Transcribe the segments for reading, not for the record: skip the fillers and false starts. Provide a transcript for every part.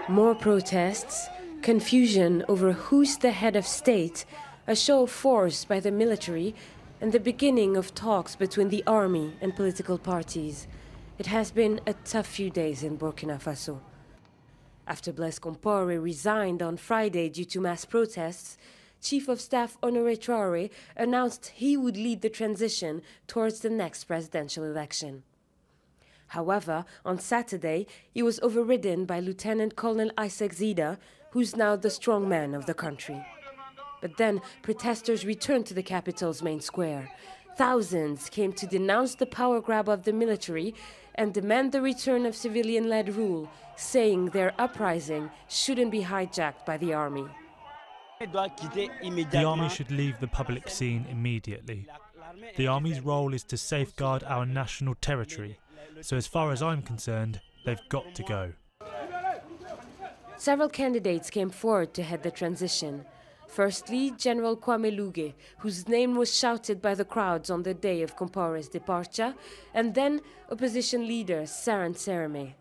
More protests, confusion over who's the head of state, a show of force by the military, and the beginning of talks between the army and political parties. It has been a tough few days in Burkina Faso. After Blaise Compaore resigned on Friday due to mass protests, Chief of Staff Honoré Traoré announced he would lead the transition towards the next presidential election. However, on Saturday, he was overridden by Lieutenant Colonel Isaac Zida, who's now the strongman of the country. But then protesters returned to the capital's main square. Thousands came to denounce the power grab of the military and demand the return of civilian-led rule, saying their uprising shouldn't be hijacked by the army. The army should leave the public scene immediately. The army's role is to safeguard our national territory, so as far as I'm concerned, they've got to go. Several candidates came forward to head the transition. Firstly, General Kwame Luge, whose name was shouted by the crowds on the day of Compaore's departure, and then opposition leader Saran Sereme.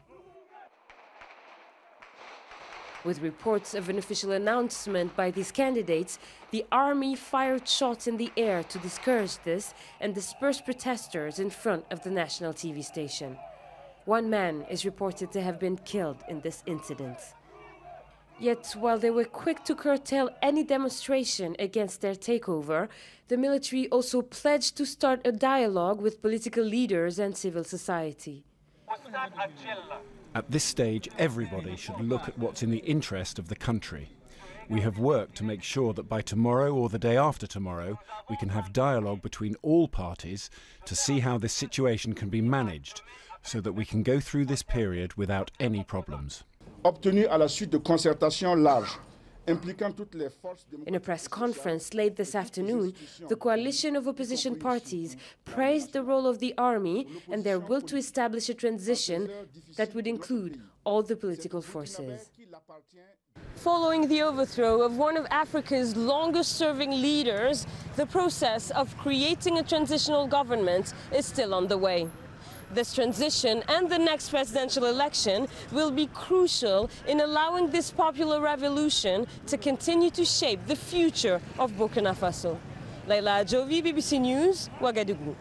With reports of an official announcement by these candidates, the army fired shots in the air to discourage this and disperse protesters in front of the national TV station. One man is reported to have been killed in this incident. Yet, while they were quick to curtail any demonstration against their takeover, the military also pledged to start a dialogue with political leaders and civil society. At this stage, everybody should look at what's in the interest of the country. We have worked to make sure that by tomorrow or the day after tomorrow, we can have dialogue between all parties to see how this situation can be managed, so that we can go through this period without any problems. Obtenu à la suite de concertations larges, impliquant toutes les forces démocratiques. In a press conference late this afternoon, the coalition of opposition parties praised the role of the army and their will to establish a transition that would include all the political forces. Following the overthrow of one of Africa's longest-serving leaders, the process of creating a transitional government is still underway. This transition and the next presidential election will be crucial in allowing this popular revolution to continue to shape the future of Burkina Faso. Laila Ajovi, BBC News, Ouagadougou.